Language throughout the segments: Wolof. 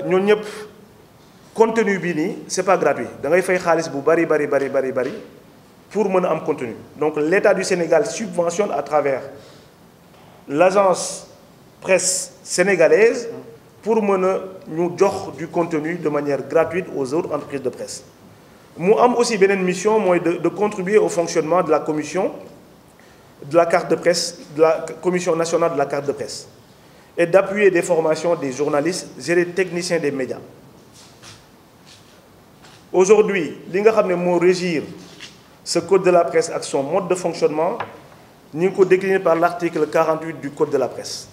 ñun ñëpp contenu bii nii c'est pas gratuit da ngay fay xaalis bu bari pour mën a am contenu. Donc l'État du Sénégal subventionne à travers l'agence presse sénégalaise pour mën a ñu jox du contenu de manière gratuite aux autres entreprises de presse. mu am aussi beneen mission mooy de contribuer au fonctionnement de la commission de la carte de presse, de la commission nationale de la carte de presse, et d'appuyer des formations des journalistes et des techniciens des médias. Aujourd'hui, li nga xam ne moo régir ce code de la presse ak son mode de fonctionnement ñu ngi ko décliné par l'article 48 du code de la presse.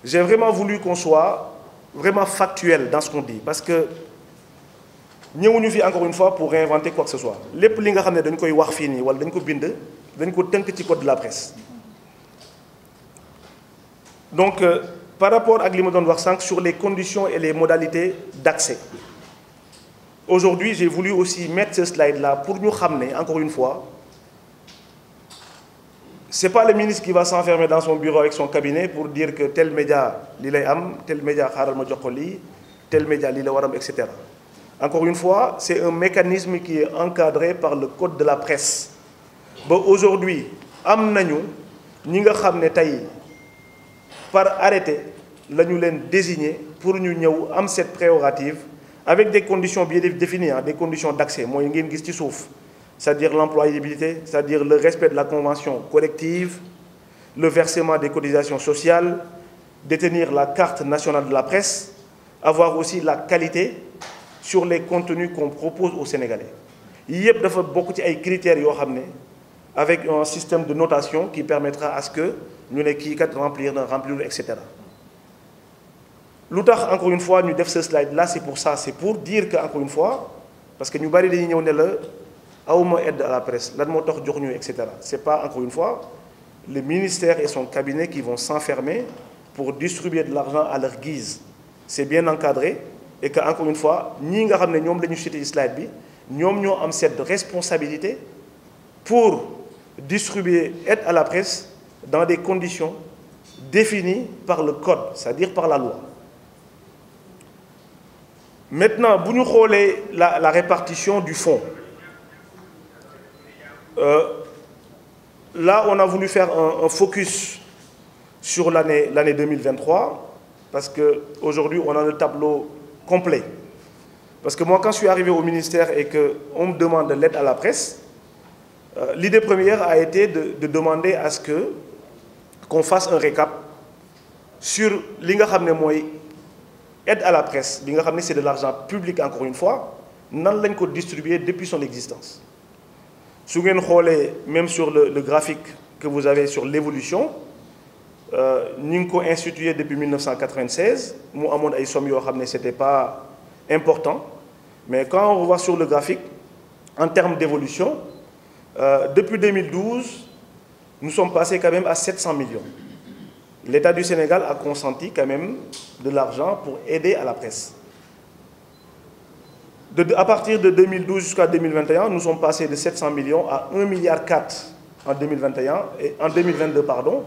J'ai vraiment voulu qu'on soit vraiment factuel dans ce qu'on dit, parce que ñëwuñu fi encore une fois pour réinventer quoi que ce soit. lépp li nga xam ne dañ koy wax fii nii wala dañ ko bind dañ ko tënk ci code de la presse. Donc par rapport ak li ma doon wax sànq sur les conditions et les modalités d'accès, aujourd'hui j'ai voulu aussi mettre ce slide là pour ñu xam ne encore une fois c'est pas le ministre qui va s'enfermer dans son bureau avec son cabinet pour dire que tel média lii lay am, tel média xaaral ma jox ko lii, tel média lii la war am, etc. Encore une fois, c'est un mécanisme qui est encadré par le code de la presse. Ba aujourd'hui am nañu ñi nga xam ne tey par arrêté la ñu leen désigner pour ñu ñëw am cette prérogative avec des conditions bien définies, des conditions d'accès mooy ngeen gis ci suuf, c'est-à-dire l'employabilité, c'est-à-dire le respect de la convention collective, le versement des cotisations sociales, détenir la carte nationale de la presse, avoir aussi la qualité sur les contenus qu'on propose aux Sénégalais. yii yëpp dafa bokk ci ay critères yoo xam ne avec un système de notation qui permettra à ce que ñu ne kii kat remplir na remplir, etc. lu tax encore une fois ñu def ce slide là, c'est pour ça, c'est pour dire que encore une fois, parce que ñu bari dañuy ñëw ne la awma aide à la presse lan moo tax jox ñu, etc. C'est pas encore une fois le ministère et son cabinet qui vont s'enfermer pour distribuer de l'argent à leur guise. C'est bien encadré. Et que encore une fois ñii nga xam ne ñoom la ñu cité ci slide bi ñoom ñoo am cette responsabilité pour distribuer aide à la presse dans des conditions définies par le code, c'est-à-dire par la loi. Maintenant bu ñu xoolee la répartition du fonds, là on a voulu faire un focus sur l'année 2023 parce que aujourd'hui on a le tableau complet. Parce que moi, quand je suis arrivé au ministère et qu'on me demande de l'aide à la presse, l'idée première a été de demander à ce qu'on fasse un récap sur li nga xam ne mooy aide à la presse bi nga xam ne c'est de l'argent public encore une fois nan lañ ko distribuer depuis son existence. Su ngeen xoolee même sur le graphique que vous avez sur l'évolution, ñu ngi ko institué depuis 1996 mu amoon ay sommes yoo xam ne c'était pas important, mais quand on voit sur le graphique en termes d'évolution, depuis 2012 nous sommes passés quand même à 700 millions. L'État du Sénégal a consenti quand même de l'argent pour aider à la presse. À partir de 2012 jusqu'à 2021, nous sommes passés de 700 millions à 1,4 milliard en 2021 et en 2022 pardon.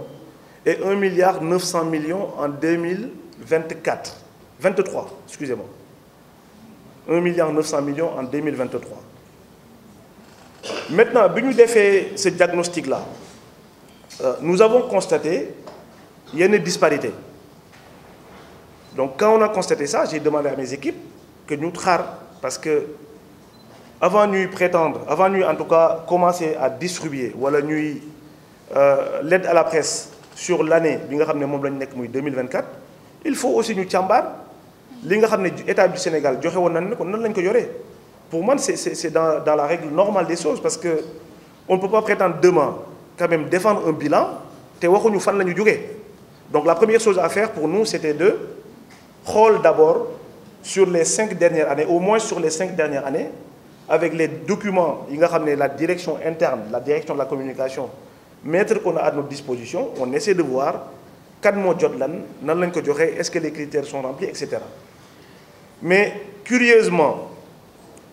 Et 1,9 milliard en 23, excusez-moi. 1,9 milliard en 2023. Maintenant, bi ñu defee ce diagnostic-là, nous avons constaté qu'il y a une disparité. Donc quand on a constaté ça, j'ai demandé à mes équipes que nous xaar, parce que avant ñuy prétendre, avant ñuy en tout cas commencer à distribuer wala ñuy l'aide à la presse sur l'année bi nga xam ne moom la ñu nekk muy 2024, il faut aussi ñu càmbar li nga xam ne État du Sénégal joxe woon nañ ne ko nan lañ ko yoree. Pour moi c'est dans la règle normale des choses, parce que on ne peut pas prétendre demain quand même défendre un bilan te waxuñu fan la ñu jógee. Donc la première chose à faire pour nous c'était de xool d'abord sur les 5 dernières années, au moins sur les 5 dernières années, avec les documents yi nga xam ne la direction interne, la direction de la communication mettre qu'on a à notre disposition, on essaie de voir kan moo jot lan nan lañ ko joxee, est-ce que les critères sont remplis, etc. Mais curieusement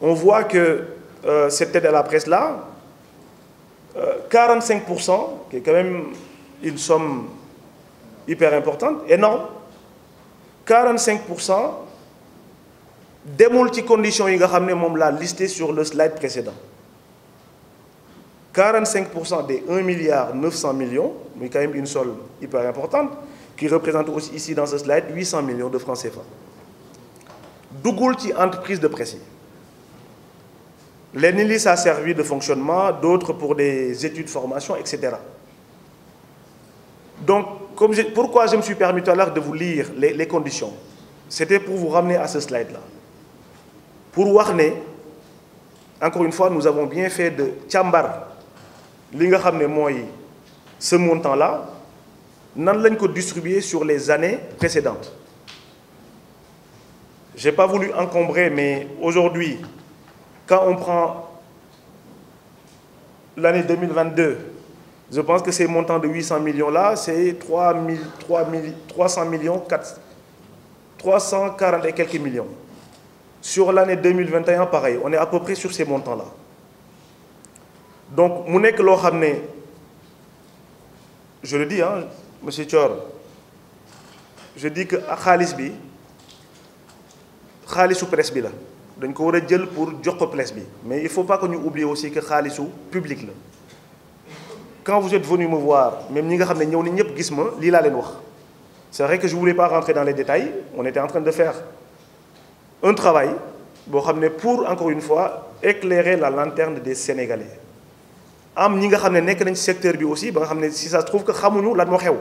on voit que cette aide à la presse là, 45%, qui est quand même une somme hyper importante, énorme, 45% demul ci conditions yi nga xam ne moom laa listé sur le slide précédent 45% des 1 milliard 900 millions, mais quand même une somme hyper importante, qui représente aussi ici dans ce slide 800 millions de francs CFA. Dougoul ci entreprise de presse. Les NILI, ça a servi de fonctionnement, d'autres pour des études, formation, etc. Donc, pourquoi je me suis permis tout à l'heure de vous lire les conditions? C'était pour vous ramener à ce slide-là. Pour Warne, encore une fois, nous avons bien fait de Tchambar, ce montant-là, nous l'avons distribué sur les années précédentes. Je n'ai pas voulu encombrer, mais aujourd'hui, quand on prend l'année 2022, je pense que ces montants de 800 millions-là, c'est 300 millions, 340 et quelques millions. Sur l'année 2021, pareil, on est à peu près sur ces montants-là. Donc, je le dis, hein, M. Thior, je dis que Khalis bi, Khalisou presse bi la. Donc, on va dire pour Djoko presse bi. Mais il ne faut pas que nous oublions aussi que Khalisou public la. Quand vous êtes venu me voir, même si vous avez c'est vrai que je ne voulais pas rentrer dans les détails. On était en train de faire un travail pour, encore une fois, éclairer la lanterne des Sénégalais. Am ñi nga xamné nek nañ ci secteur bi aussi ba nga xamné si ça se trouve que xamuñu lan mo xew